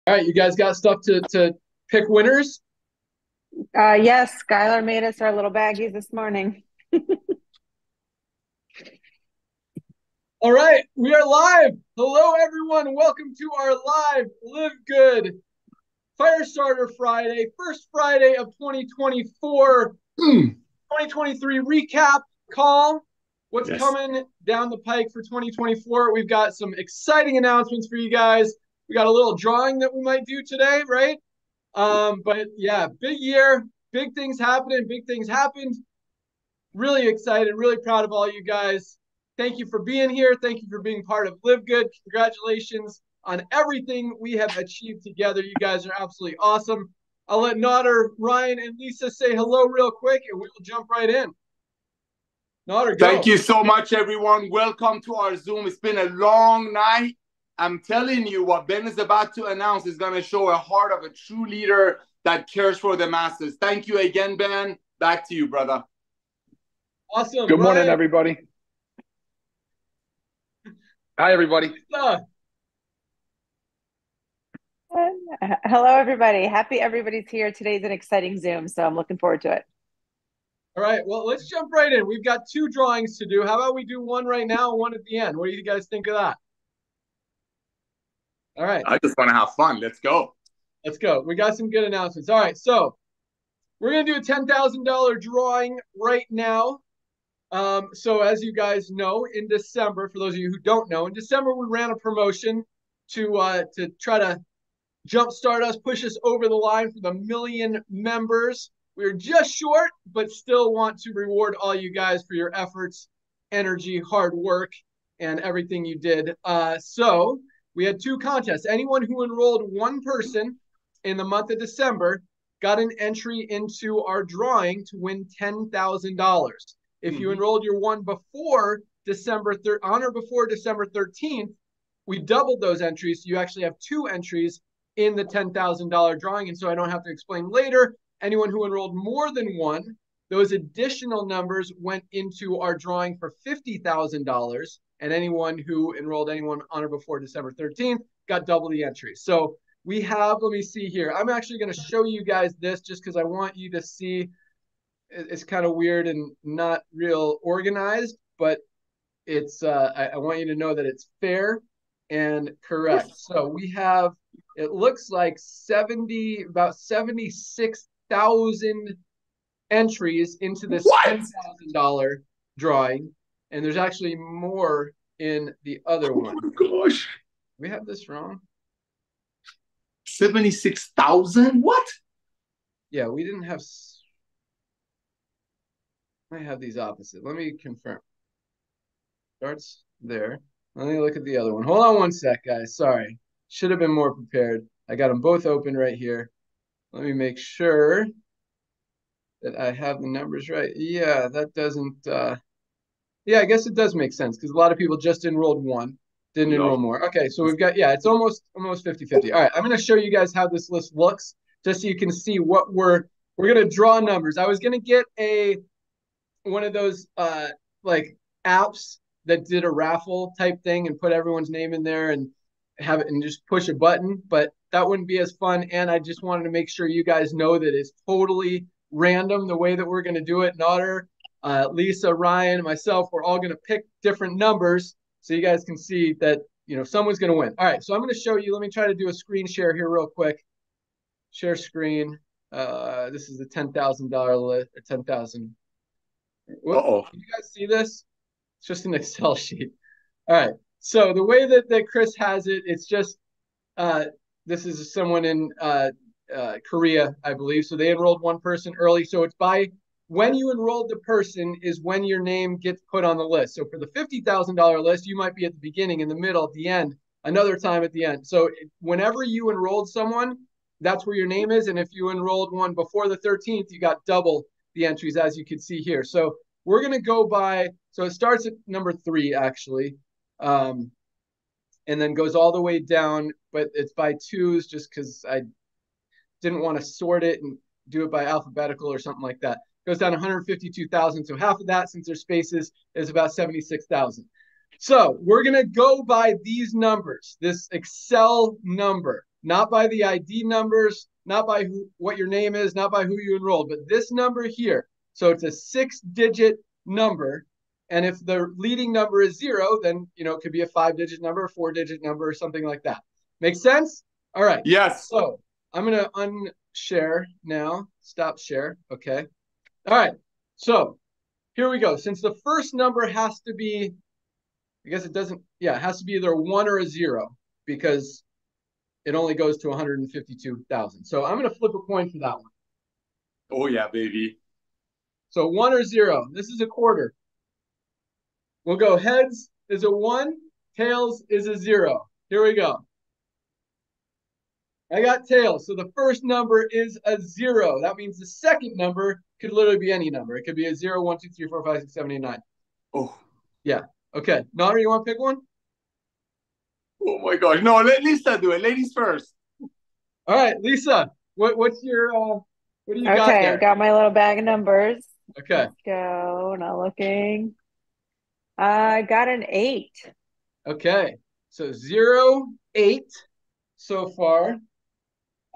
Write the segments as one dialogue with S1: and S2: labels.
S1: All right, you guys got stuff to pick winners?
S2: Yes, Skylar made us our little baggies this morning.
S1: All right, we are live. Hello, everyone. Welcome to our live Live Good Firestarter Friday, first Friday of 2024, 2023 recap call. What's coming down the pike for 2024? We've got some exciting announcements for you guys. We got a little drawing that we might do today, right? But yeah, big year, big things happening, big things happened. Really excited, really proud of all you guys. Thank you for being here. Thank you for being part of Live Good. Congratulations on everything we have achieved together. You guys are absolutely awesome. I'll let Nodder, Ryan, and Lisa say hello real quick, and we will jump right in. Nodder, go.
S3: Thank you so much, everyone. Welcome to our Zoom. It's been a long night. I'm telling you, what Ben is about to announce is going to show a heart of a true leader that cares for the masses. Thank you again, Ben. Back to you, brother.
S1: Awesome.
S4: Good morning, everybody. Hi, everybody.
S2: Hello, everybody. Happy everybody's here. Today's an exciting Zoom, so I'm looking forward to it.
S1: All right, well, let's jump right in. We've got two drawings to do. How about we do one right now and one at the end? What do you guys think of that? All right.
S3: I just want to have fun. Let's go.
S1: Let's go. We got some good announcements. All right, so we're going to do a $10,000 drawing right now. So as you guys know, in December, for those of you who don't know, in December we ran a promotion to try to jumpstart us, push us over the line for the 1 million members. We're just short, but still want to reward all you guys for your efforts, energy, hard work, and everything you did. So we had two contests. Anyone who enrolled one person in the month of December got an entry into our drawing to win $10,000. If you enrolled your one before December 13th, we doubled those entries. So you actually have two entries in the $10,000 drawing. And so I don't have to explain later. Anyone who enrolled more than one, those additional numbers went into our drawing for $50,000. And anyone who enrolled anyone on or before December 13th got double the entry. So we have, let me see here. I'm actually going to show you guys this just because I want you to see. It's kind of weird and not real organized, but it's I want you to know that it's fair and correct. So we have, it looks like about 76,000 entries into this $10,000 drawing, and there's actually more in the other one.
S3: Oh my gosh,
S1: we have this wrong.
S3: 76,000? What?
S1: Yeah, we didn't have. I have these opposite. Let me confirm. Starts there. Let me look at the other one. Hold on one sec, guys. Sorry. Should have been more prepared. I got them both open right here. Let me make sure that I have the numbers right. Yeah, that doesn't. Yeah, I guess it does make sense because a lot of people just enrolled one, didn't enroll more. Okay, so we've got, yeah, it's almost 50-50. All right, I'm going to show you guys how this list looks just so you can see what we're going to draw numbers. I was going to get one of those like apps that did a raffle type thing and put everyone's name in there and have it and just push a button, but that wouldn't be as fun. And I just wanted to make sure you guys know that it's totally random the way that we're going to do it. Nodder, Lisa, Ryan, myself, we're all going to pick different numbers so you guys can see that, you know, someone's going to win. All right, so I'm going to show you. Let me try to do a screen share here real quick. Share screen. This is the $10,000 list, or 10,000. Can you guys see this? It's just an Excel sheet. All right. So the way that Chris has it, it's just this is someone in Korea, I believe. So they enrolled one person early. So it's by when you enrolled the person is when your name gets put on the list. So for the $50,000 list, you might be at the beginning, in the middle, at the end, another time at the end. So whenever you enrolled someone, that's where your name is. And if you enrolled one before the 13th, you got double the entries, as you can see here. So we're going to go by, so it starts at number 3, actually, and then goes all the way down, but it's by twos just because I didn't want to sort it and do it by alphabetical or something like that. It goes down 152,000. So half of that, since there's spaces, is about 76,000. So we're going to go by these numbers, this Excel number. not by the ID numbers, not by what your name is, not by who you enrolled, but this number here. So it's a 6-digit number. And if the leading number is 0, then, it could be a 5-digit number, a 4-digit number, or something like that. Make sense? All right.
S3: Yes.
S1: So I'm going to unshare now. Stop share. Okay. All right. So here we go. Since the first number has to be, I guess it doesn't, it has to be either a 1 or a 0, because it only goes to 152,000. So I'm going to flip a coin for that one.
S3: Oh, yeah, baby.
S1: So 1 or 0. This is a quarter. We'll go heads is a 1, tails is a 0. Here we go. I got tails. So the first number is a 0. That means the second number could literally be any number. It could be a 0, 1, 2, 3, 4, 5, 6, 7, 8, 9.
S3: Oh.
S1: Yeah. Okay. Nara, you want to pick one?
S3: Oh, my gosh. No, let Lisa do it. Ladies first.
S1: All right, Lisa, what's your, what do you got there?
S2: Okay, I've got my little bag of numbers.
S1: Okay.
S2: Let's go. Not looking. I got an 8.
S1: Okay. So 0, 8 so far.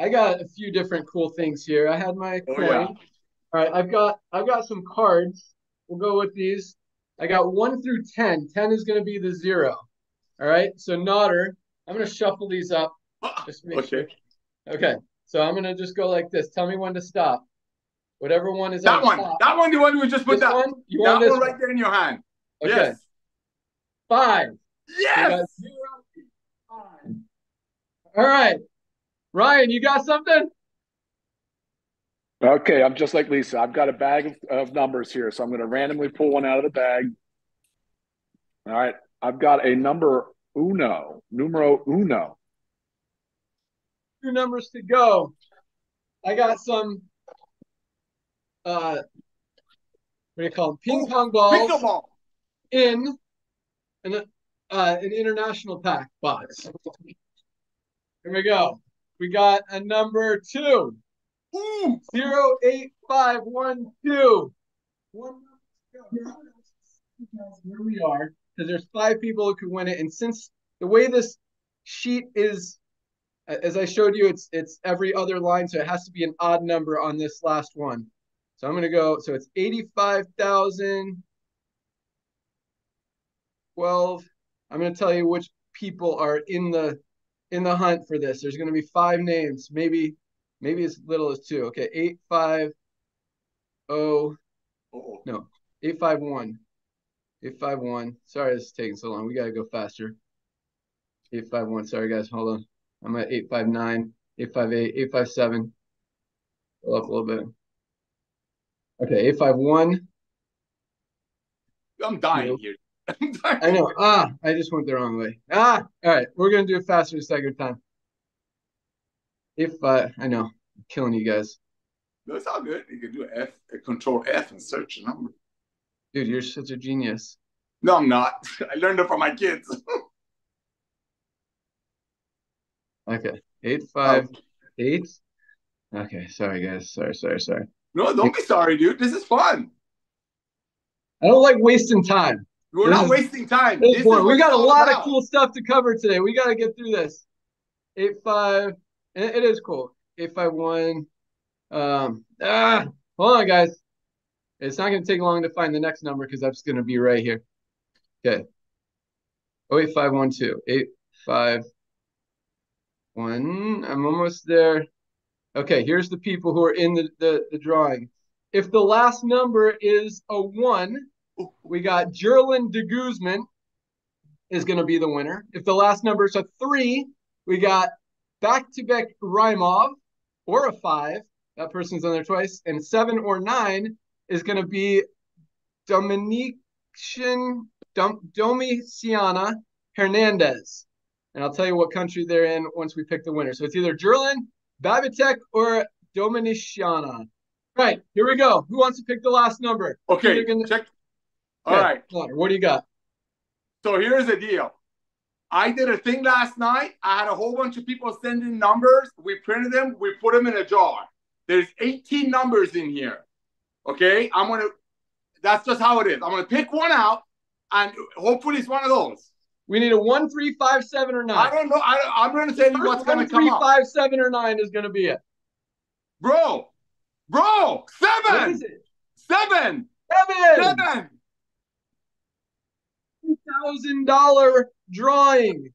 S1: I got a few different cool things here. I had my coin.
S3: Yeah.
S1: All right, I've got some cards. We'll go with these. I got 1 through 10. 10 is going to be the 0. All right. So Nodder, I'm going to shuffle these up. Just to make sure. Okay. So I'm going to just go like this. Tell me when to stop. Whatever one is
S3: that
S1: on
S3: one.
S1: top.
S3: That one, the one we just put
S1: this
S3: that
S1: one. You
S3: that
S1: want this
S3: one right there in your hand.
S1: Okay.
S3: Yes.
S1: 5.
S3: Yes.
S1: So 0, 5. All right. Ryan, you got something?
S4: Okay, I'm just like Lisa. I've got a bag of numbers here, so I'm going to randomly pull one out of the bag. All right, I've got a number numero uno.
S1: 2 numbers to go. I got some, what do you call them? Ping pong balls in an international pack box. Here we go. We got a number 2. 08512. Here we are, because there's 5 people who could win it. And since the way this sheet is, as I showed you, it's every other line, so it has to be an odd number on this last one. So I'm going to go, so it's 85,012. I'm going to tell you which people are in the hunt for this. There's going to be 5 names, maybe as little as 2. Okay, 850. No, 851. 851. Sorry, this is taking so long. We got to go faster. 851. Sorry, guys. Hold on. I'm at 859, 858, 857. Go up a little bit. Okay, 851.
S3: I'm dying here.
S1: I know. I just went the wrong way. All right. We're going to do it faster the second time. I know. I'm killing you guys.
S3: No, it's all good. You can do Control F and search a number.
S1: Dude, you're such a genius.
S3: No, I'm not. I learned it from my kids.
S1: Okay. 858. Okay. Sorry, guys. Sorry.
S3: No, don't be sorry, dude. This is fun.
S1: I don't like wasting time.
S3: We're not wasting time.
S1: We got a lot of cool stuff to cover today. We got to get through this. 85. It is cool. 851. Hold on, guys. It's not going to take long to find the next number because that's going to be right here. Okay. 08512. 851. I'm almost there. Okay, here's the people who are in the drawing. If the last number is a 1, we got Jerlin de Guzman is going to be the winner. If the last number is a 3, we got Back-to-Back Rymov, or a 5. That person's on there twice. And 7 or 9 is going to be Domiciana Hernandez. And I'll tell you what country they're in once we pick the winner. So it's either Jerlin, Babitek, or Domiciana. Right, here we go. Who wants to pick the last number?
S3: Okay, check. All right.
S1: What do you got?
S3: So here's the deal. I did a thing last night. I had a whole bunch of people send in numbers. We printed them. We put them in a jar. There's 18 numbers in here. Okay? That's just how it is. I'm going to pick one out, and hopefully it's one of those.
S1: We need a 1, 3, 5, 7, or 9.
S3: I don't know. I'm going to tell you what's going to come
S1: 1, 3,
S3: up.
S1: 5, 7, or 9 is going to be it.
S3: Bro, 7.
S1: What is it?
S3: 7.
S1: 7. $2,000 drawing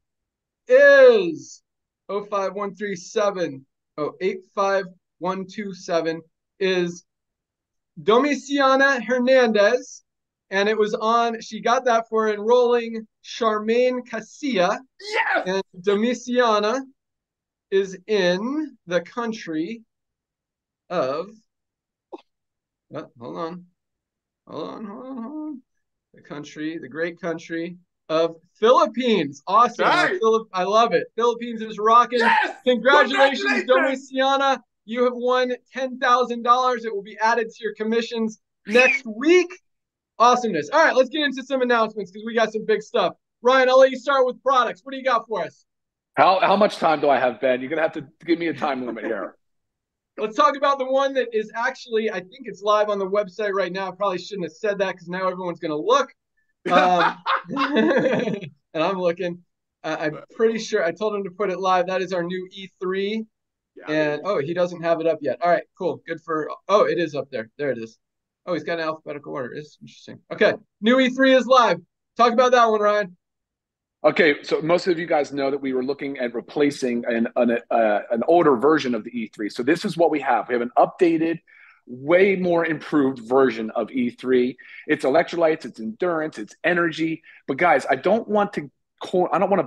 S1: is 05137. 85127 is Domiciana Hernandez. And it was on, she got that for enrolling Charmaine Casilla.
S3: Yes!
S1: And Domiciana is in the country of, hold on. The country, the great country of Philippines. Awesome.
S3: Right.
S1: I love it. Philippines is rocking.
S3: Yes!
S1: Congratulations, Domiciana. You have won $10,000. It will be added to your commissions next week. Awesomeness. All right, let's get into some announcements because we got some big stuff. Ryan, I'll let you start with products. What do you got for us?
S4: How much time do I have, Ben? You're going to have to give me a time limit here.
S1: Let's talk about the one that is actually, I think it's live on the website right now. I probably shouldn't have said that because now everyone's going to look. And I'm looking. I'm pretty sure I told him to put it live. That is our new E3. Yeah, and he doesn't have it up yet. All right, cool. Good for, it is up there. There it is. Oh, he's got an alphabetical order. It's interesting. Okay, new E3 is live. Talk about that one, Ryan.
S4: Okay, so most of you guys know that we were looking at replacing an older version of the E3. So this is what we have. We have an updated, way more improved version of E3. It's electrolytes, it's endurance, it's energy. But guys, I don't want to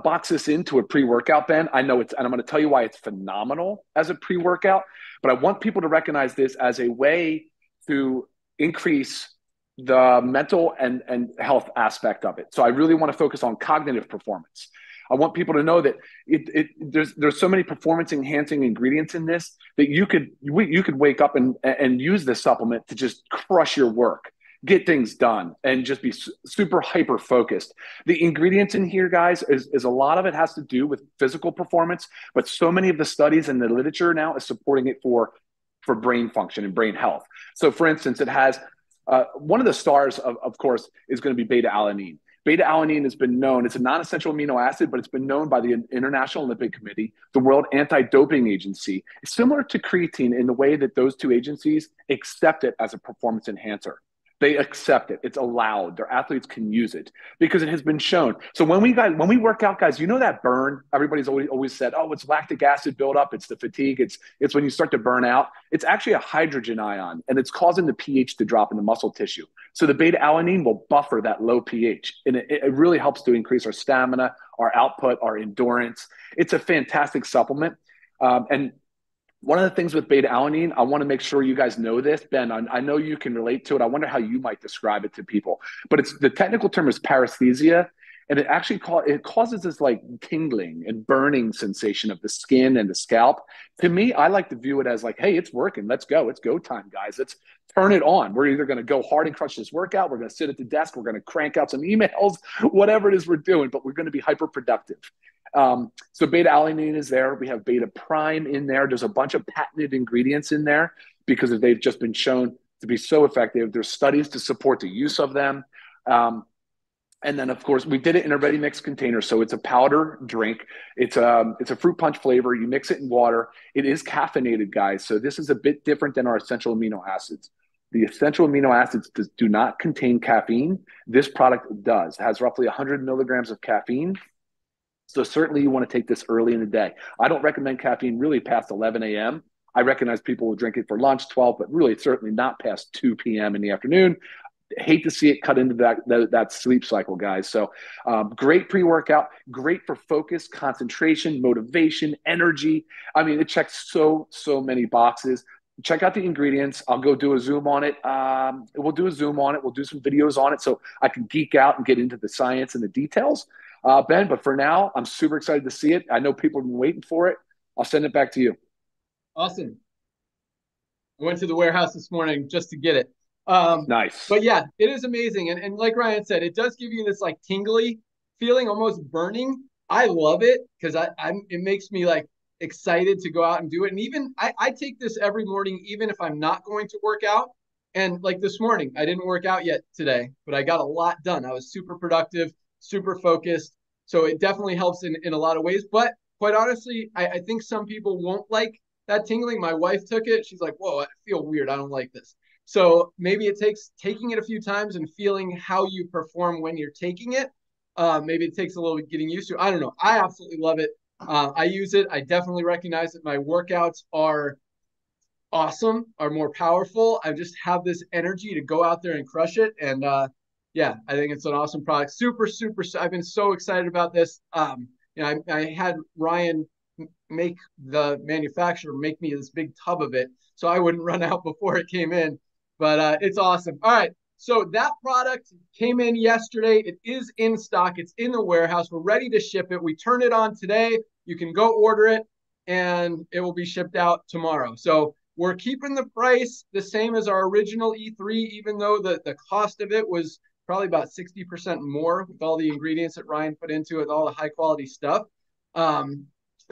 S4: box this into a pre-workout, Ben. I know it's, and I'm going to tell you why it's phenomenal as a pre-workout. But I want people to recognize this as a way to increase the mental and health aspect of it. So I really want to focus on cognitive performance. I want people to know that there's so many performance enhancing ingredients in this that you could wake up and use this supplement to just crush your work, get things done, and just be super hyper focused. The ingredients in here, guys, is a lot of it has to do with physical performance, but so many of the studies and the literature now is supporting it for brain function and brain health. So for instance, it has one of the stars, of course, is going to be beta-alanine. Beta-alanine has been known, it's a non-essential amino acid, but it's been known by the International Olympic Committee, the World Anti-Doping Agency. It's similar to creatine in the way that those two agencies accept it as a performance enhancer. They accept it. It's allowed. Their athletes can use it because it has been shown. So when we work out, guys, you know that burn? Everybody's always said, oh, it's lactic acid buildup. It's the fatigue. It's when you start to burn out. It's actually a hydrogen ion, and it's causing the pH to drop in the muscle tissue. So the beta-alanine will buffer that low pH, and it really helps to increase our stamina, our output, our endurance. It's a fantastic supplement. And one of the things with beta-alanine, I want to make sure you guys know this. Ben, I know you can relate to it. I wonder how you might describe it to people. But the technical term is paresthesia, and it actually causes this like tingling and burning sensation of the skin and the scalp. To me, I like to view it as like, hey, it's working. Let's go. It's go time, guys. Let's turn it on. We're either going to go hard and crush this workout. We're going to sit at the desk. We're going to crank out some emails, whatever it is we're doing, but we're going to be hyper productive. So beta-alanine is there. We have beta prime in there. There's a bunch of patented ingredients in there because they've just been shown to be so effective. There's studies to support the use of them. And then, of course, we did it in a ready mix container. So it's a powder drink. It's a fruit punch flavor. You mix it in water. It is caffeinated, guys. So this is a bit different than our essential amino acids. The essential amino acids do not contain caffeine. This product does. It has roughly 100 milligrams of caffeine. So certainly you want to take this early in the day. I don't recommend caffeine really past 11 a.m. I recognize people will drink it for lunch, 12, but really certainly not past 2 p.m. in the afternoon. Hate to see it cut into that sleep cycle, guys. So great pre-workout, great for focus, concentration, motivation, energy. I mean, it checks so many boxes. Check out the ingredients. I'll go do a Zoom on it. We'll do a Zoom on it. We'll do some videos on it so I can geek out and get into the science and the details. Ben, but for now, I'm super excited to see it. I know people have been waiting for it. I'll send it back to you.
S1: Awesome. I went to the warehouse this morning just to get it.
S4: Nice.
S1: But yeah, it is amazing. And like Ryan said, it does give you this like tingly feeling, almost burning. I love it because it makes me like excited to go out and do it. And even I take this every morning, even if I'm not going to work out. And like this morning, I didn't work out yet today, but I got a lot done. I was super productive, super focused. So it definitely helps in a lot of ways. But quite honestly, I think some people won't like that tingling. My wife took it. She's like, whoa, I feel weird. I don't like this. So maybe it takes taking it a few times and feeling how you perform when you're taking it. Maybe it takes a little bit getting used to. I don't know. I absolutely love it. I use it. I definitely recognize that my workouts are awesome, are more powerful. I just have this energy to go out there and crush it. And yeah, I think it's an awesome product. Super. I've been so excited about this. I had Ryan make the manufacturer make me this big tub of it so I wouldn't run out before it came in. But it's awesome. All right. So that product came in yesterday. It is in stock. It's in the warehouse. We're ready to ship it. We turn it on today. You can go order it and it will be shipped out tomorrow. So we're keeping the price the same as our original E3, even though the cost of it was probably about 60% more with all the ingredients that Ryan put into it, all the high quality stuff. Yeah,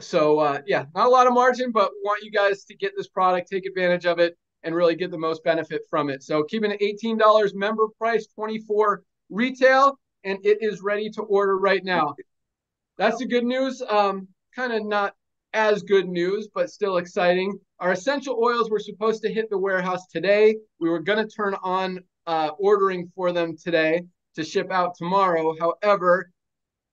S1: not a lot of margin, but we want you guys to get this product, take advantage of it, and really get the most benefit from it. So keeping it $18 member price, $24 retail, and it is ready to order right now. That's the good news. Kind of not as good news, but still exciting. Our essential oils were supposed to hit the warehouse today. We were going to turn on ordering for them today to ship out tomorrow. However,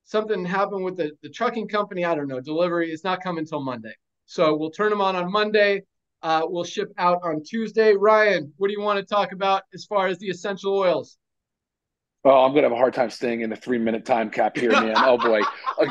S1: something happened with the trucking company. I don't know, delivery is not coming until Monday. So we'll turn them on Monday. We'll ship out on Tuesday. Ryan, what do you want to talk about as far as the essential oils?
S4: Oh, I'm going to have a hard time staying in the 3-minute time cap here, man. Oh, boy.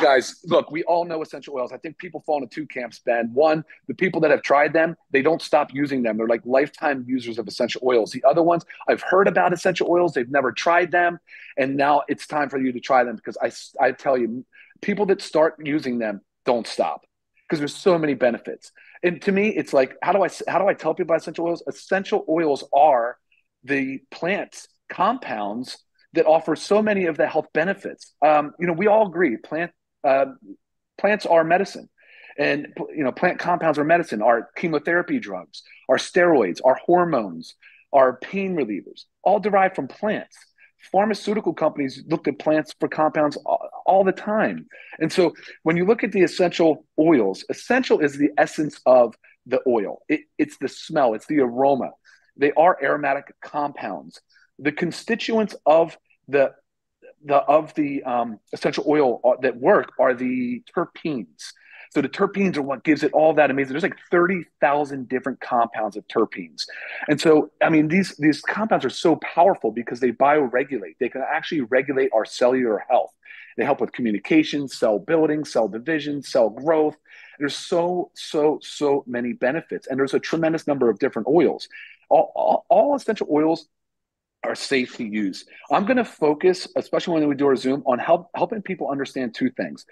S4: Guys, look, we all know essential oils. I think people fall into two camps, Ben. One, the people that have tried them, they don't stop using them. They're like lifetime users of essential oils. The other ones, I've heard about essential oils. They've never tried them. And now it's time for you to try them because I tell you, people that start using them don't stop because there's so many benefits. And to me, it's like, how do I tell people about essential oils? Essential oils are the plants, compounds that offer so many of the health benefits. We all agree plants are medicine, and plant compounds are medicine. Our chemotherapy drugs, our steroids, our hormones, our pain relievers, all derived from plants. Pharmaceutical companies looked at plants for compounds all the time, and so when you look at the essential oils, essential is the essence of the oil. It's the smell, it's the aroma. They are aromatic compounds. The constituents of the essential oil that work are the terpenes. So the terpenes are what gives it all that amazing. There's like 30,000 different compounds of terpenes. And so, I mean, these compounds are so powerful because they bioregulate. They can actually regulate our cellular health. They help with communication, cell building, cell division, cell growth. There's so many benefits. And there's a tremendous number of different oils. All essential oils are safe to use. I'm going to focus, especially when we do our Zoom, on helping people understand two things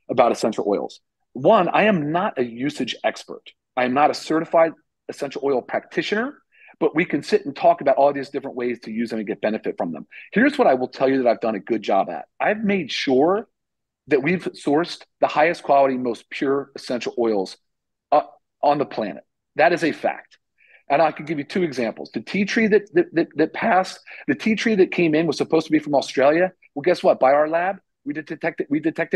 S4: about essential oils. One, I am not a usage expert. I am not a certified essential oil practitioner, but we can sit and talk about all these different ways to use them and get benefit from them. Here's what I will tell you that I've done a good job at. I've made sure that we've sourced the highest quality, most pure essential oils on the planet. That is a fact. And I could give you two examples. The tea tree that passed, the tea tree that came in was supposed to be from Australia. Well, guess what? By our lab, we detected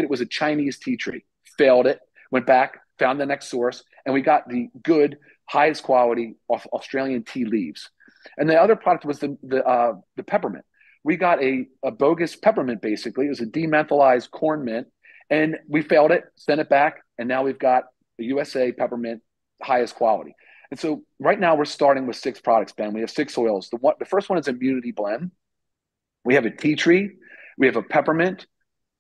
S4: it was a Chinese tea tree. Failed it, went back, found the next source, and we got the good, highest quality of Australian tea leaves. And the other product was the peppermint. We got a bogus peppermint, basically. It was a demethylized corn mint, and we failed it, sent it back, and now we've got the USA peppermint, highest quality. And so right now we're starting with 6 products, Ben. We have 6 oils. The first one is Immunity Blend. We have a tea tree. We have a peppermint.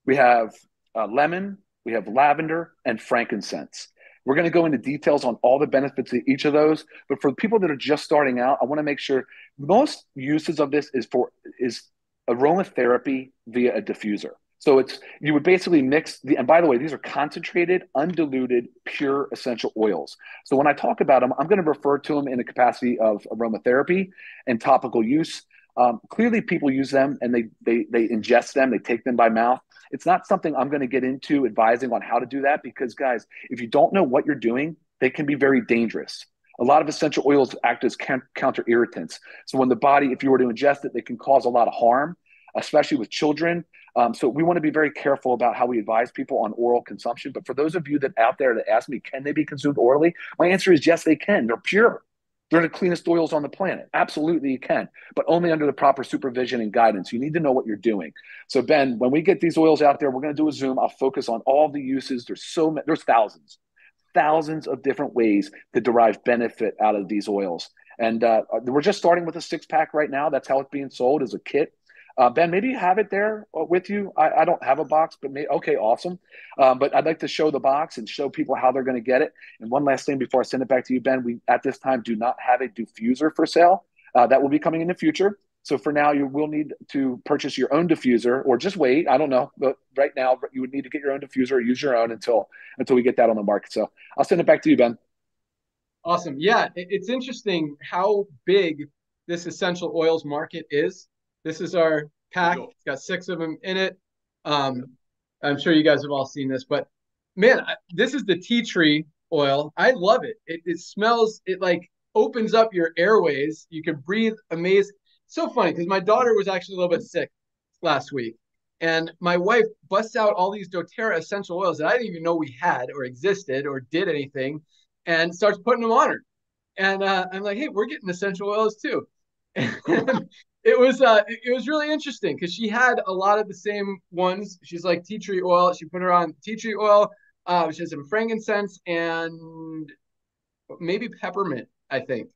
S4: We have lemon. We have lavender and frankincense. We're going to go into details on all the benefits of each of those. But for the people that are just starting out, I want to make sure most uses of this is aromatherapy via a diffuser. So you would basically mix and by the way, these are concentrated, undiluted, pure essential oils. So when I talk about them, I'm going to refer to them in the capacity of aromatherapy and topical use. Clearly people use them and they ingest them, they take them by mouth. It's not something I'm going to get into advising on how to do that because guys, if you don't know what you're doing, they can be very dangerous. A lot of essential oils act as counter irritants. So when the body, if you were to ingest it, they can cause a lot of harm, especially with children. So we want to be very careful about how we advise people on oral consumption. But for those of you that out there that ask me, can they be consumed orally? My answer is yes, they can. They're pure. They're the cleanest oils on the planet. Absolutely, you can, but only under the proper supervision and guidance. You need to know what you're doing. So Ben, when we get these oils out there, we're going to do a Zoom. I'll focus on all the uses. There's thousands of different ways to derive benefit out of these oils. And we're just starting with a 6-pack right now. That's how it's being sold as a kit. Ben, maybe you have it there with you. I don't have a box, but okay, awesome. But I'd like to show the box and show people how they're going to get it. And one last thing before I send it back to you, Ben, we at this time do not have a diffuser for sale. That will be coming in the future. So for now, you will need to purchase your own diffuser, or just wait. I don't know, but right now you would need to get your own diffuser or use your own until we get that on the market. So I'll send it back to you, Ben.
S1: Awesome. Yeah, it's interesting how big this essential oils market is. This is our pack. It's got 6 of them in it. I'm sure you guys have all seen this, but man, this is the tea tree oil. I love it. It smells, it like opens up your airways. You can breathe amazing. So funny because my daughter was actually a little bit sick last week, and my wife busts out all these doTERRA essential oils that I didn't even know we had or existed or did anything, and starts putting them on her. And I'm like, hey, we're getting essential oils too. And it was really interesting because she had a lot of the same ones. She's like tea tree oil. She put her on tea tree oil. She has some frankincense and maybe peppermint, I think,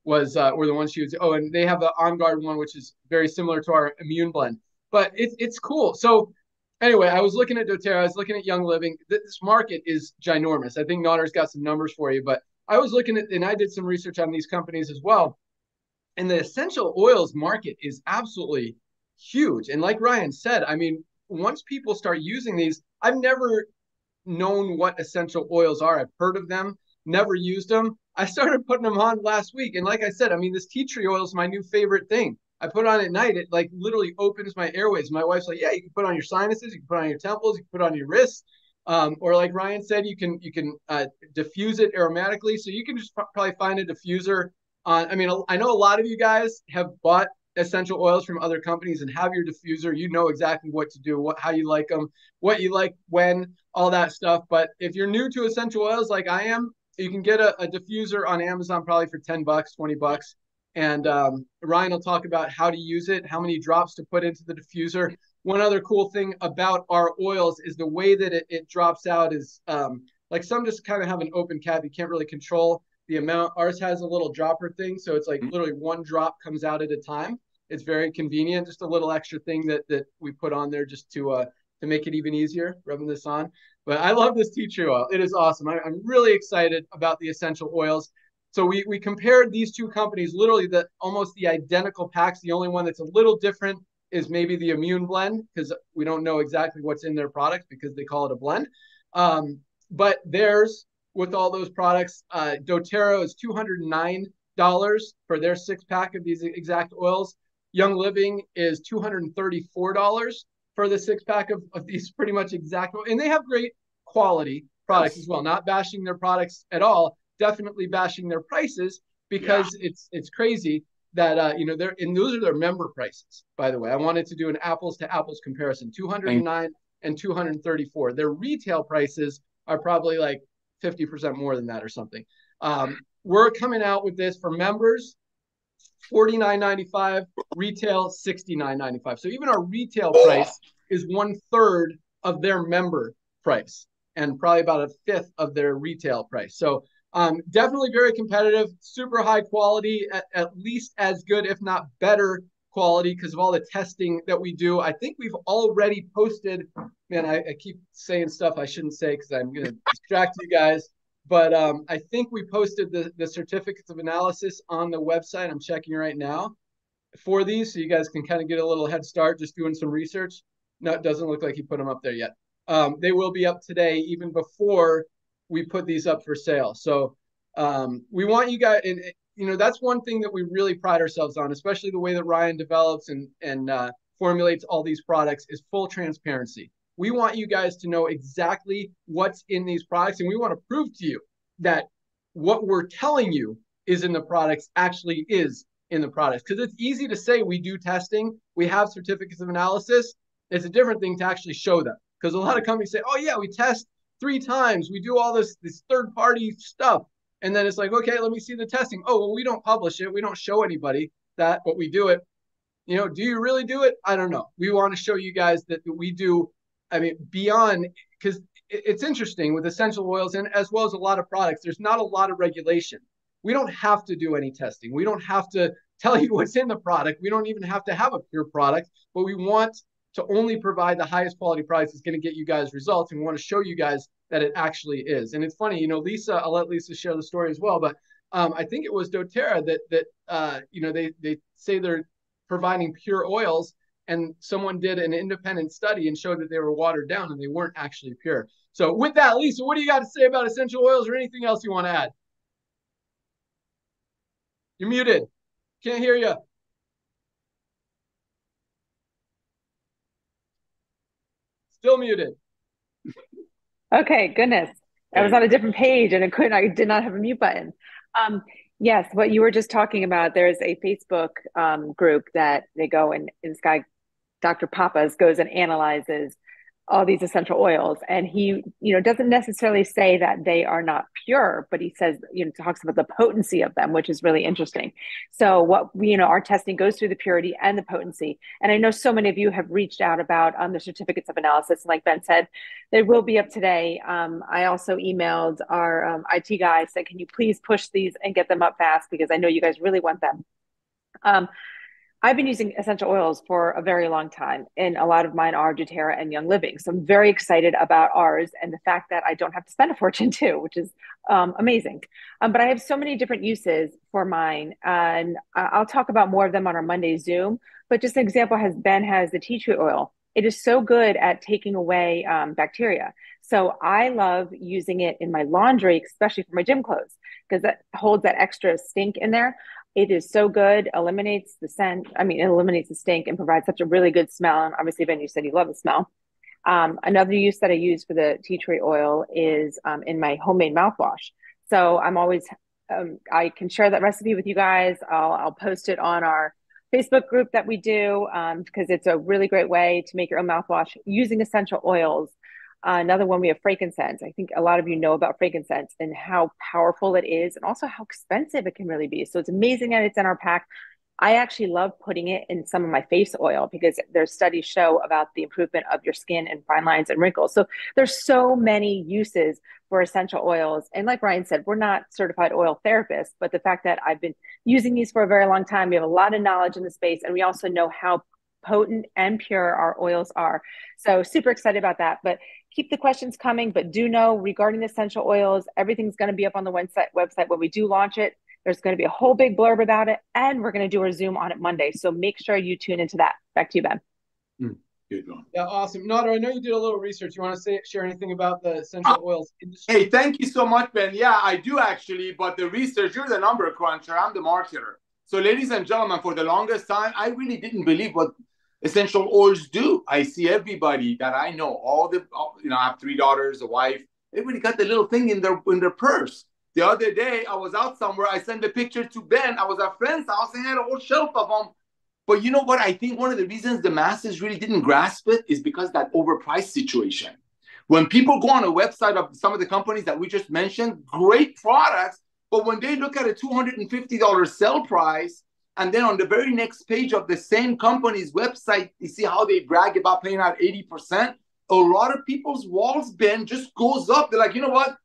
S1: were the ones she was. Oh, and they have the On Guard one, which is very similar to our immune blend. But it's cool. So anyway, I was looking at doTERRA. I was looking at Young Living. This market is ginormous. I think Naughter's got some numbers for you, but I was looking at, and I did some research on these companies as well. And the essential oils market is absolutely huge. And like Ryan said, I mean, once people start using these, I've never known what essential oils are. I've heard of them, never used them. I started putting them on last week. And like I said, I mean, this tea tree oil is my new favorite thing. I put it on at night. It like literally opens my airways. My wife's like, yeah, you can put it on your sinuses, you can put it on your temples, you can put it on your wrists. Or like Ryan said, you can diffuse it aromatically. So you can just probably find a diffuser. I mean, I know a lot of you guys have bought essential oils from other companies and have your diffuser. You know exactly what to do, how you like them, what you like when, all that stuff. But if you're new to essential oils like I am, you can get a diffuser on Amazon probably for $10, $20. And Ryan will talk about how to use it, how many drops to put into the diffuser. One other cool thing about our oils is the way that it drops out is like some just kind of have an open cap. You can't really control the amount. Ours has a little dropper thing, so it's like literally one drop comes out at a time. It's very convenient, just a little extra thing that we put on there just to make it even easier, rubbing this on. But I love this tea tree oil. It is awesome. I'm really excited about the essential oils. So we compared these two companies, literally almost the identical packs. The only one that's a little different is maybe the immune blend, because we don't know exactly what's in their products because they call it a blend. But theirs, with all those products, doTERRA is $209 for their 6-pack of these exact oils. Young Living is $234 for the 6-pack of these pretty much exact oils. And they have great quality products as well. Not bashing their products at all, definitely bashing their prices because it's crazy that and those are their member prices, by the way. I wanted to do an apples to apples comparison, $209 and $234. Their retail prices are probably like 50% more than that or something. We're coming out with this for members, $49.95, retail $69.95. So even our retail price is 1/3 of their member price and probably about 1/5 of their retail price. So definitely very competitive, super high quality, at least as good, if not better quality because of all the testing that we do. I think we've already posted, man, I keep saying stuff I shouldn't say because I'm going to distract you guys. But I think we posted the certificates of analysis on the website. I'm checking right now for these so you guys can kind of get a little head start just doing some research. No, it doesn't look like he put them up there yet. They will be up today even before we put these up for sale. So we want you guys, and that's one thing that we really pride ourselves on, especially the way that Ryan develops and formulates all these products, is full transparency. We want you guys to know exactly what's in these products, and we want to prove to you that what we're telling you is in the products actually is in the products. Because it's easy to say we do testing, we have certificates of analysis, It's a different thing to actually show them, because a lot of companies say, oh yeah, we test 3 times, we do all this third-party stuff, and then it's like, okay, let me see the testing. Oh, well, we don't publish it, we don't show anybody that, but we do it. You know, do you really do it? I don't know. We want to show you guys that we do, I mean, beyond, because it's interesting with essential oils, and as well as a lot of products, there's not a lot of regulation. We don't have to do any testing. We don't have to tell you what's in the product. We don't even have to have a pure product, but we want to only provide the highest quality product that's going to get you guys results. And we want to show you guys that it actually is. And it's funny, you know, Lisa, I'll let Lisa share the story as well, but I think it was doTERRA that you know, they say they're providing pure oils, and someone did an independent study and showed that they were watered down and they weren't actually pure. So with that, Lisa, what do you got to say about essential oils, or anything else you want to add? You're muted. Can't hear you. Still muted.
S2: Okay, goodness. I was on a different page and I did not have a mute button. Yes, what you were just talking about, there's a Facebook group that they go and this guy, Dr. Papas, goes and analyzes all these essential oils, and he, you know, doesn't necessarily say that they are not pure, but he says, you know, talks about the potency of them, which is really interesting. So what we, you know, our testing goes through the purity and the potency. And I know so many of you have reached out about the certificates of analysis. Like Ben said, they will be up today. I also emailed our IT guy, said, can you please push these and get them up fast, because I know you guys really want them. I've been using essential oils for a very long time, and a lot of mine are doTERRA and Young Living. So I'm very excited about ours and the fact that I don't have to spend a fortune too, which is amazing. But I have so many different uses for mine, and I'll talk about more of them on our Monday Zoom. But just an example, Ben has the tea tree oil. It is so good at taking away bacteria. So I love using it in my laundry, especially for my gym clothes, because that holds that extra stink in there. It is so good, eliminates the scent. I mean, it eliminates the stink and provides such a really good smell. And obviously, Ben, you said you love the smell. Another use that I use for the tea tree oil is in my homemade mouthwash. So I'm always, I can share that recipe with you guys. I'll post it on our Facebook group that we do, because it's a really great way to make your own mouthwash using essential oils. Another one, we have frankincense. I think a lot of you know about frankincense and how powerful it is, and also how expensive it can really be. So it's amazing that it's in our pack. I actually love putting it in some of my face oil, because there's studies show about the improvement of your skin and fine lines and wrinkles. So there's so many uses for essential oils. And like Ryan said, we're not certified oil therapists, but the fact that I've been using these for a very long time, we have a lot of knowledge in the space, and we also know how potent and pure our oils are. So super excited about that. But keep the questions coming, but do know regarding the essential oils, everything's going to be up on the website when we do launch it. There's going to be a whole big blurb about it, and we're going to do our Zoom on it Monday. So make sure you tune into that. Back to you, Ben.
S3: Good one.
S1: Yeah, awesome. Nader, I know you did a little research. You want to share anything about the essential oils industry?
S3: Hey, thank you so much, Ben. Yeah, I do actually, but the research, you're the number cruncher, I'm the marketer. So ladies and gentlemen, for the longest time, I really didn't believe what essential oils do. I see everybody that I know, you know, I have 3 daughters, a wife, everybody got the little thing in their purse. The other day, I was out somewhere, I sent a picture to Ben, I was at a friend's house and had a whole shelf of them. But you know what? I think one of the reasons the masses really didn't grasp it is because that overpriced situation. When people go on a website of some of the companies that we just mentioned, great products, but when they look at a $250 sell price, and then on the very next page of the same company's website, you see how they brag about paying out 80%. A lot of people's walls, Ben, just goes up. They're like, you know what?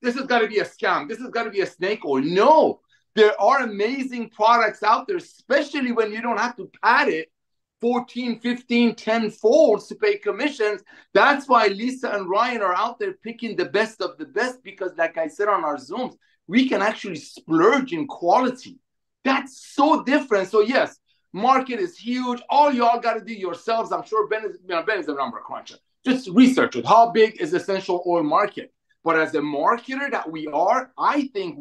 S3: This has got to be a scam. This has got to be a snake oil. No, there are amazing products out there, especially when you don't have to pad it 14, 15, 10 folds to pay commissions. That's why Lisa and Ryan are out there picking the best of the best, because like I said on our Zooms, we can actually splurge in quality. That's so different. So yes, market is huge. All y'all got to do yourselves. I'm sure Ben is a number cruncher. Just research it. How big is the essential oil market? But as a marketer that we are, I think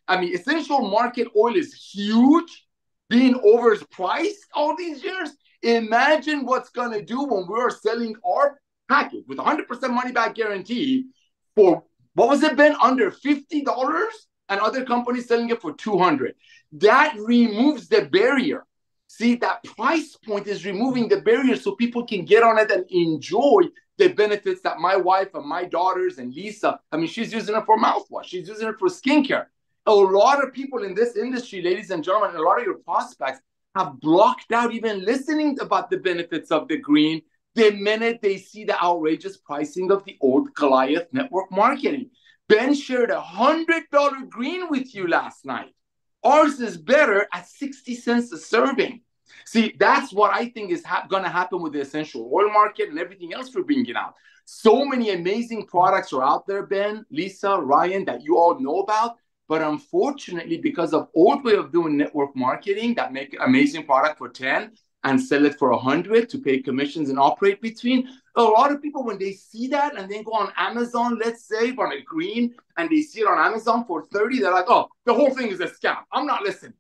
S3: essential market oil is huge, being overpriced all these years. Imagine what's going to do when we're selling our package with 100% money back guarantee for, what was it, Ben, under $50, and other companies selling it for $200. That removes the barrier. See, that price point is removing the barriers so people can get on it and enjoy the benefits that my wife and my daughters and Lisa, I mean, she's using it for mouthwash. She's using it for skincare. A lot of people in this industry, ladies and gentlemen, a lot of your prospects have blocked out even listening about the benefits of the green the minute they see the outrageous pricing of the old Goliath network marketing. Ben shared $100 green with you last night. Ours is better at 60 cents a serving. See, that's what I think is going to happen with the essential oil market and everything else we're bringing out. So many amazing products are out there, Ben, Lisa, Ryan, that you all know about. But unfortunately, because of old way of doing network marketing that make an amazing product for 10 and sell it for 100 to pay commissions and operate between, a lot of people, when they see that and then go on Amazon, let's say, on a green, and they see it on Amazon for 30, they're like, oh, the whole thing is a scam. I'm not listening.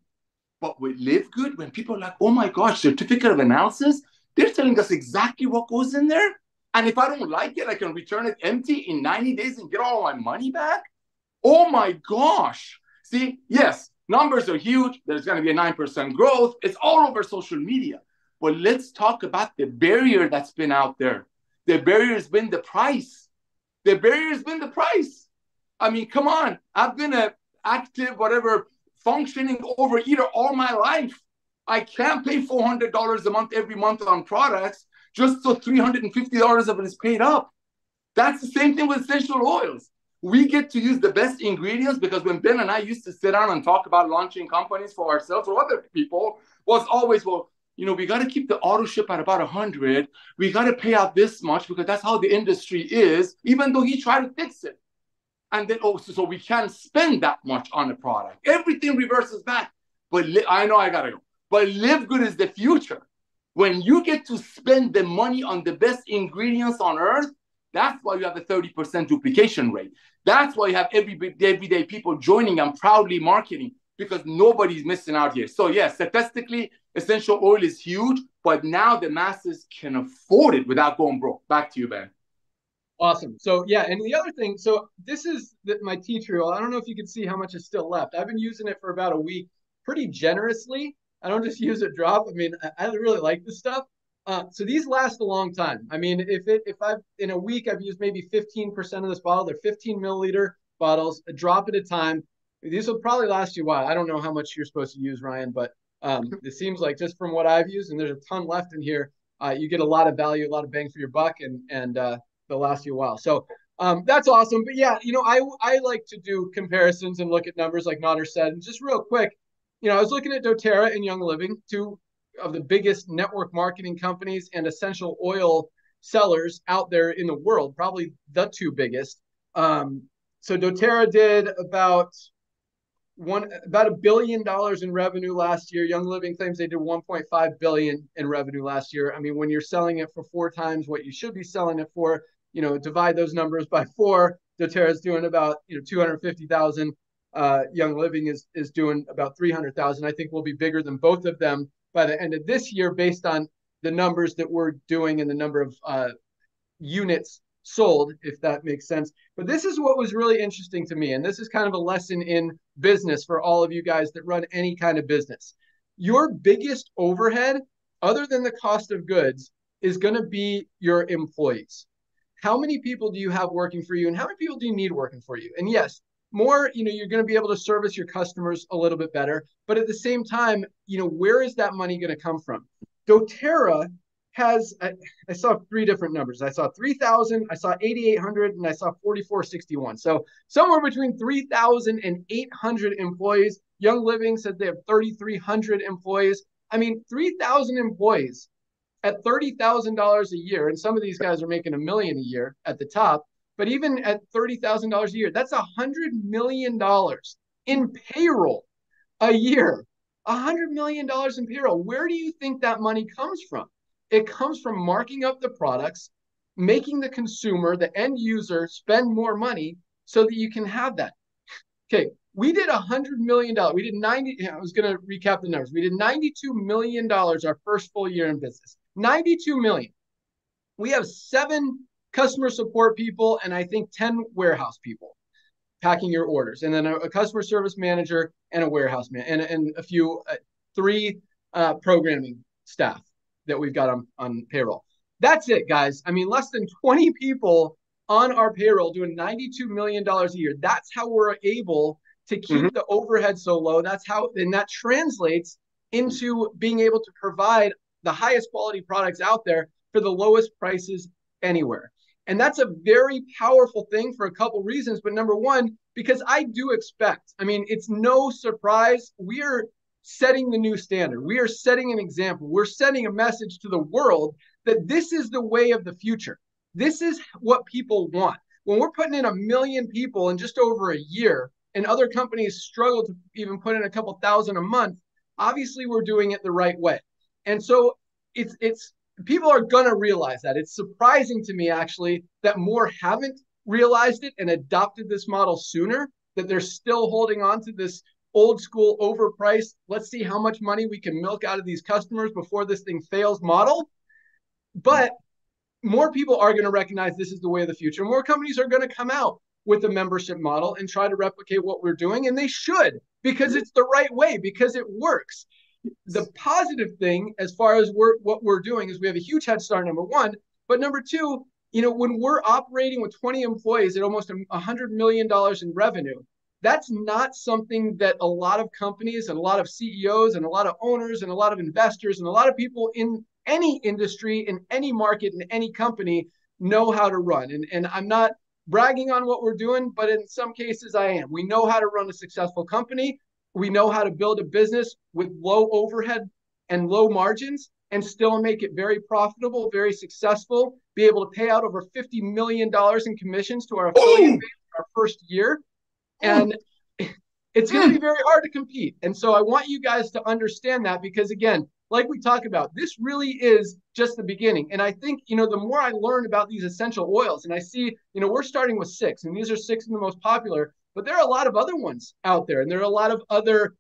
S3: But with LiveGood, when people are like, oh my gosh, certificate of analysis, they're telling us exactly what goes in there. And if I don't like it, I can return it empty in 90 days and get all my money back. Oh my gosh. See, yes, numbers are huge. There's going to be a 9% growth. It's all over social media. But let's talk about the barrier that's been out there. The barrier has been the price. The barrier has been the price. I mean, come on. I've been an active, whatever, functioning overeater all my life. I can't pay $400 a month every month on products just so $350 of it is paid up. That's the same thing with essential oils. We get to use the best ingredients because when Ben and I used to sit down and talk about launching companies for ourselves or other people, was always, well, you know, we got to keep the auto ship at about 100. We got to pay out this much because that's how the industry is, even though he tried to fix it. And then, oh, so we can't spend that much on a product. Everything reverses back. But I know I got to go. But LiveGood is the future. When you get to spend the money on the best ingredients on earth, that's why you have a 30% duplication rate. That's why you have everyday people joining and proudly marketing because nobody's missing out here. So yes, statistically, essential oil is huge, but now the masses can afford it without going broke. Back to you, Ben.
S1: Awesome. So yeah, and the other thing, so this is my tea tree oil. I don't know if you can see how much is still left. I've been using it for about a week pretty generously. I don't just use it drop. I mean, I really like this stuff. So these last a long time. I mean, if I've in a week I've used maybe 15% of this bottle. They're 15 milliliter bottles, a drop at a time. These will probably last you a while. I don't know how much you're supposed to use, Ryan, but it seems like just from what I've used, and there's a ton left in here, you get a lot of value, a lot of bang for your buck, and they'll last you a while. So that's awesome. But yeah, you know, I like to do comparisons and look at numbers like Nader said. And just real quick, you know, I was looking at doTERRA and Young Living, two of the biggest network marketing companies and essential oil sellers out there in the world, probably the two biggest. So doTERRA did about $1 billion in revenue last year. Young Living claims they did 1.5 billion in revenue last year. I mean, when you're selling it for 4 times what you should be selling it for, you know, divide those numbers by 4. doTERRA is doing about 250,000. Young Living is doing about 300,000. I think we'll be bigger than both of them by the end of this year, based on the numbers that we're doing and the number of units sold, if that makes sense. But this is what was really interesting to me, and this is kind of a lesson in business for all of you guys that run any kind of business. Your biggest overhead, other than the cost of goods, is going to be your employees. How many people do you have working for you, and how many people do you need working for you? And yes, more, you're going to be able to service your customers a little bit better. But at the same time, where is that money going to come from? doTERRA has, I saw 3 different numbers. I saw 3,000, I saw 8,800, and I saw 4,461. So somewhere between 3,000 and 800 employees. Young Living said they have 3,300 employees. I mean, 3,000 employees at $30,000 a year. And some of these guys are making $1 million a year at the top. But even at $30,000 a year, that's $100 million in payroll a year. $100 million in payroll. Where do you think that money comes from? It comes from marking up the products, making the consumer, the end user, spend more money so that you can have that. Okay, we did $100 million. We did 90. I was going to recap the numbers. We did $92 million our first full year in business. 92 million. We have 7 customer support people and I think 10 warehouse people packing your orders, and then a customer service manager and a warehouse man and a few 3 programming staff that we've got on payroll. That's it, guys. I mean, less than 20 people on our payroll doing $92 million a year. That's how we're able to keep the overhead so low. That's how, and that translates into being able to provide the highest quality products out there for the lowest prices anywhere. And that's a very powerful thing for a couple reasons. But number one, because I do expect, I mean, it's no surprise, we are setting the new standard. We are setting an example. We're sending a message to the world that this is the way of the future. This is what people want. When we're putting in 1 million people in just over a year, and other companies struggle to even put in a couple thousand a month, obviously we're doing it the right way. And so it's people are going to realize that. It's surprising to me, actually, that more haven't realized it and adopted this model sooner, that they're still holding on to this old school overpriced, let's see how much money we can milk out of these customers before this thing fails model. But more people are going to recognize this is the way of the future. More companies are going to come out with a membership model and try to replicate what we're doing. And they should, because it's the right way, because it works. The positive thing as far as what we're doing is we have a huge head start, number one. But number two, you know, when we're operating with 20 employees at almost $100 million in revenue, that's not something that a lot of companies and a lot of CEOs and a lot of owners and a lot of investors and a lot of people in any industry, in any market, in any company know how to run. And I'm not bragging on what we're doing, but in some cases I am. We know how to run a successful company. We know how to build a business with low overhead and low margins and still make it very profitable, very successful, be able to pay out over $50 million in commissions to our affiliate base our first year. And it's going to be very hard to compete. And so I want you guys to understand that, because again, like we talk about, this really is just the beginning. And I think, you know, the more I learn about these essential oils, and I see, you know, we're starting with 6, and these are 6 of the most popular, but there are a lot of other ones out there. And there are a lot of other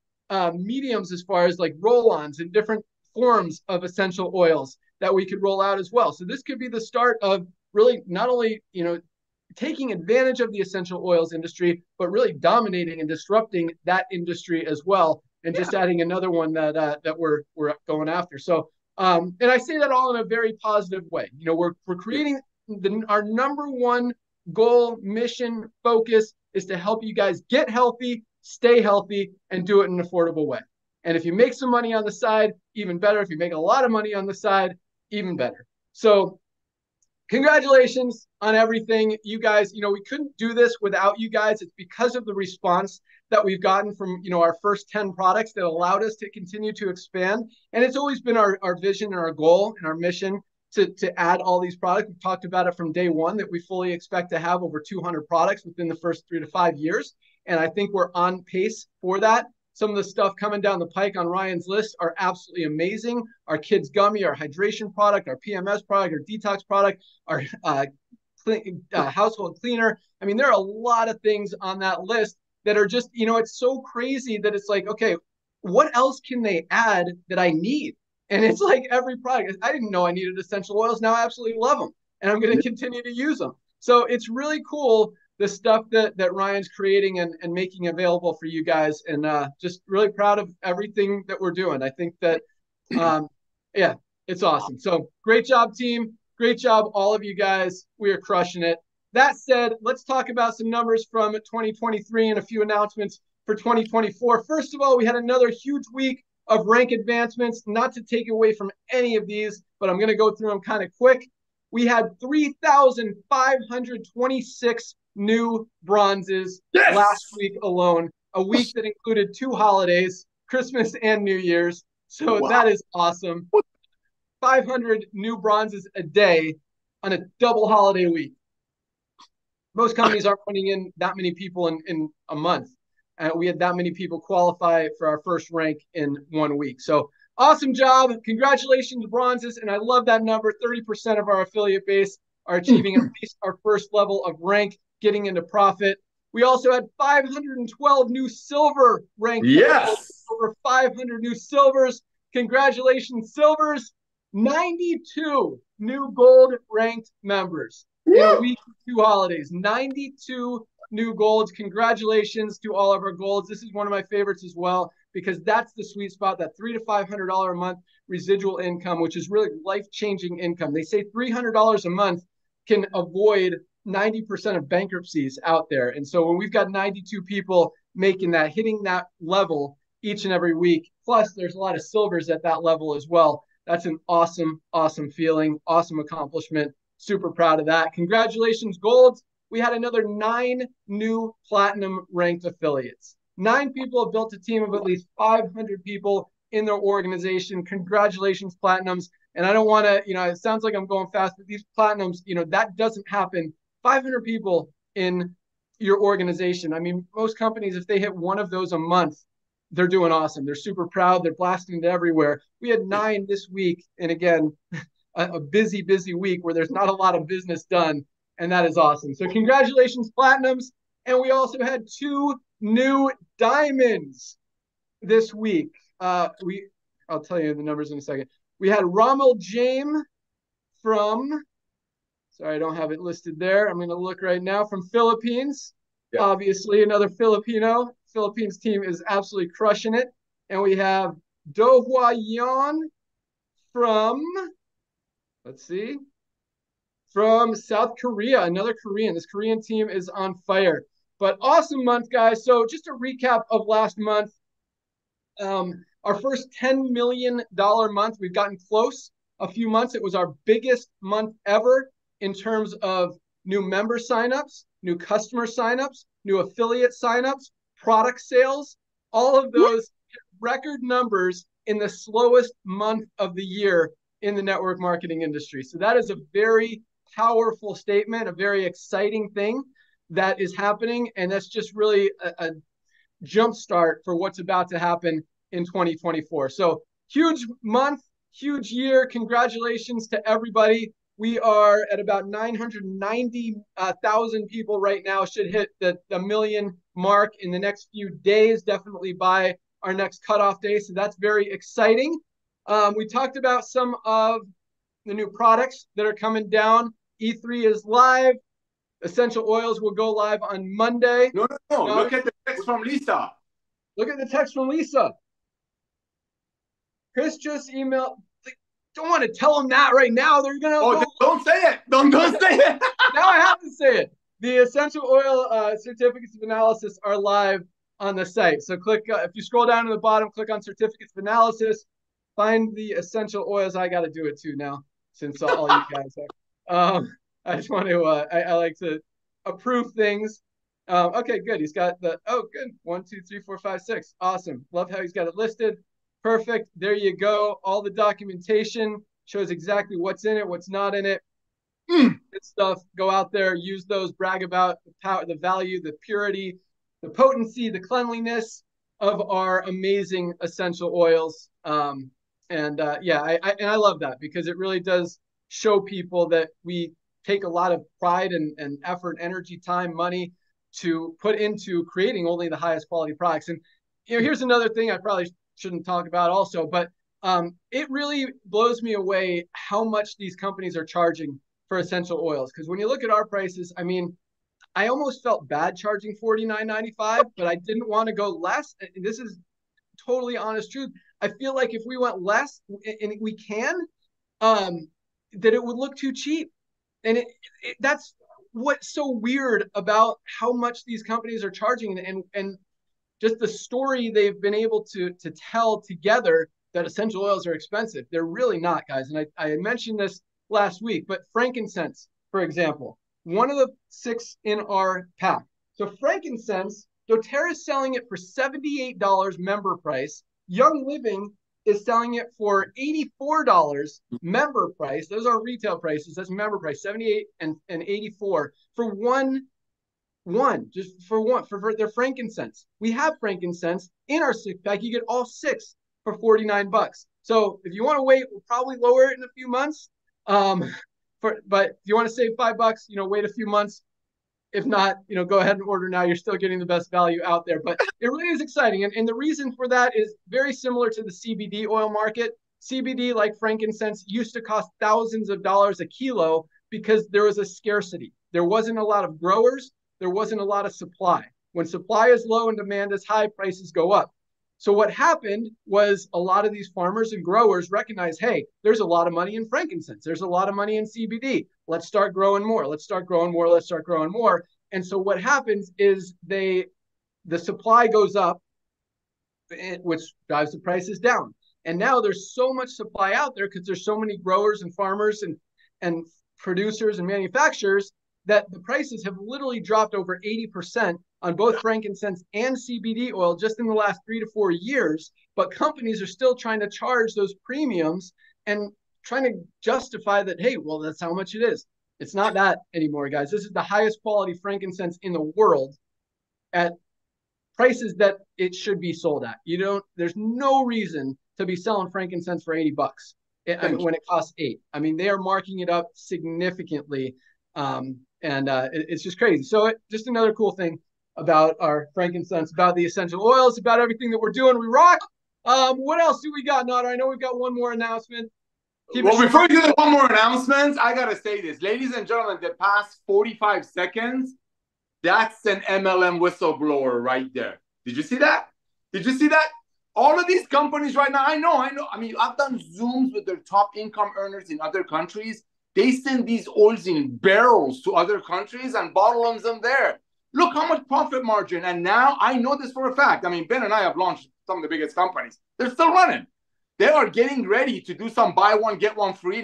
S1: mediums as far as like roll-ons and different forms of essential oils that we could roll out as well. So this could be the start of really not only, you know, taking advantage of the essential oils industry, but really dominating and disrupting that industry as well. And just adding another one that we're going after. So, and I say that all in a very positive way. You know, we're creating our number one goal, mission, focus is to help you guys get healthy, stay healthy, and do it in an affordable way. And if you make some money on the side, even better. If you make a lot of money on the side, even better. So congratulations on everything. You guys, you know, we couldn't do this without you guys. It's because of the response that we've gotten from, you know, our first 10 products that allowed us to continue to expand. And it's always been our vision and our goal and our mission to add all these products. We've talked about it from day one that we fully expect to have over 200 products within the first 3 to 5 years. And I think we're on pace for that. Some of the stuff coming down the pike on Ryan's list are absolutely amazing. Our Kids Gummy, our hydration product, our PMS product, our detox product, our household cleaner. I mean, there are a lot of things on that list that are just, you know, it's so crazy that it's like, okay, what else can they add that I need? And it's like every product. I didn't know I needed essential oils. Now I absolutely love them. And I'm going to continue to use them. So it's really cool, the stuff that Ryan's creating and making available for you guys. And just really proud of everything that we're doing. I think that, yeah, it's awesome. So great job, team. Great job, all of you guys. We are crushing it. That said, let's talk about some numbers from 2023 and a few announcements for 2024. First of all, we had another huge week of rank advancements, not to take away from any of these, but I'm going to go through them kind of quick. We had 3,526 new bronzes last week alone, a week that included 2 holidays, Christmas and New Year's. So that is awesome. 500 new bronzes a day on a double holiday week. Most companies aren't putting in that many people in a month. We had that many people qualify for our first rank in 1 week. So awesome job. Congratulations, bronzes. And I love that number. 30% of our affiliate base are achieving at least our first level of rank, getting into profit. We also had 512 new silver rank.
S3: Yes.
S1: Over 500 new silvers. Congratulations, silvers. 92 new gold ranked members in a week of 2 holidays. 92 new golds. Congratulations to all of our golds. This is one of my favorites as well, because that's the sweet spot, that $300 to $500 a month residual income, which is really life-changing income. They say $300 a month can avoid 90% of bankruptcies out there. And so when we've got 92 people making that, hitting that level each and every week, plus there's a lot of silvers at that level as well. That's an awesome, awesome feeling, awesome accomplishment. Super proud of that. Congratulations, Golds. We had another 9 new platinum ranked affiliates. 9 people have built a team of at least 500 people in their organization. Congratulations, platinums. And I don't want to, it sounds like I'm going fast, but these platinums, that doesn't happen. 500 people in your organization. I mean, most companies, if they hit one of those a month, they're doing awesome. They're super proud. They're blasting it everywhere. We had 9 this week. And again, a busy, busy week where there's not a lot of business done. And that is awesome. So congratulations, platinums. And we also had 2 new diamonds this week. I'll tell you the numbers in a second. We had Rommel James from, sorry, I don't have it listed there. I'm going to look right now, from Philippines. Yeah. Obviously, another Filipino. Philippines team is absolutely crushing it. And we have Do Hua Yan from, let's see, from South Korea, another Korean. This Korean team is on fire. But awesome month, guys. So just a recap of last month. Our first $10 million month, we've gotten close a few months. It was our biggest month ever in terms of new member signups, new customer signups, new affiliate signups, product sales. All of those record numbers in the slowest month of the year in the network marketing industry. So that is a very powerful statement, a very exciting thing that is happening. And that's just really a jump start for what's about to happen in 2024. So huge month, huge year. Congratulations to everybody. We are at about 990,000 people right now, should hit the million mark in the next few days, definitely by our next cutoff day. So that's very exciting. We talked about some of the new products that are coming down. E3 is live. Essential Oils will go live on Monday.
S3: No. Look at the text from Lisa.
S1: Look at the text from Lisa. Chris just emailed. Don't want to tell them that right now. They're gonna.
S3: Oh, don't say it. Don't say it.
S1: Now I have to say it. The essential oil certificates of analysis are live on the site. So click. If you scroll down to the bottom, click on certificates of analysis. Find the essential oils. I got to do it too now, since all you guys are. I just want to. I like to approve things. Okay, good. He's got the. Oh, good. 1, 2, 3, 4, 5, 6. Awesome. Love how he's got it listed. Perfect. There you go. All the documentation shows exactly what's in it, what's not in it. Good stuff. Go out there, use those, brag about the power, the value, the purity, the potency, the cleanliness of our amazing essential oils. I love that, because it really does show people that we take a lot of pride and effort, energy, time, money to put into creating only the highest quality products. And here's another thing I probably shouldn't talk about also, but it really blows me away how much these companies are charging for essential oils. Because when you look at our prices, I mean, I almost felt bad charging $49.95, but I didn't want to go less. And this is totally honest truth. I feel like if we went less, and we can, that it would look too cheap. And that's what's so weird about how much these companies are charging, and just the story they've been able to tell together that essential oils are expensive. They're really not, guys. And I mentioned this last week, but frankincense, for example, one of the 6 in our pack. So frankincense, doTERRA is selling it for $78 member price. Young Living is selling it for $84 member price. Those aren't retail prices. That's member price, $78 and $84 for one, just for their frankincense. We have frankincense in our 6-pack. You get all 6 for $49. So if you want to wait, we'll probably lower it in a few months. But if you want to save $5, wait a few months. If not, go ahead and order now. You're still getting the best value out there. But it really is exciting. And the reason for that is very similar to the CBD oil market. CBD, like frankincense, used to cost thousands of dollars a kilo because there was a scarcity. There wasn't a lot of growers. There wasn't a lot of supply. When supply is low and demand is high, prices go up. So what happened was a lot of these farmers and growers recognized, hey, there's a lot of money in frankincense. There's a lot of money in CBD. Let's start growing more. Let's start growing more. Let's start growing more. And so what happens is the supply goes up, which drives the prices down. And now there's so much supply out there because there's so many growers and farmers and producers and manufacturers that the prices have literally dropped over 80% on both frankincense and CBD oil just in the last 3 to 4 years. But companies are still trying to charge those premiums and trying to justify that, hey, well, that's how much it is. It's not that anymore, guys. This is the highest quality frankincense in the world at prices that it should be sold at. There's no reason to be selling frankincense for $80 when it costs $8. I mean, they are marking it up significantly. It's just crazy. So just another cool thing about our frankincense, about the essential oils, about everything that we're doing. We rock. What else do we got, Nader? I know we've got one more announcement.
S3: Well, before we do the one more announcement, I got to say this. Ladies and gentlemen, the past 45 seconds, that's an MLM whistleblower right there. Did you see that? Did you see that? All of these companies right now, I know. I mean, I've done Zooms with their top income earners in other countries. They send these oils in barrels to other countries and bottle them there. Look how much profit margin. And now I know this for a fact. I mean, Ben and I have launched some of the biggest companies. They're still running. They are getting ready to do some buy one, get one free.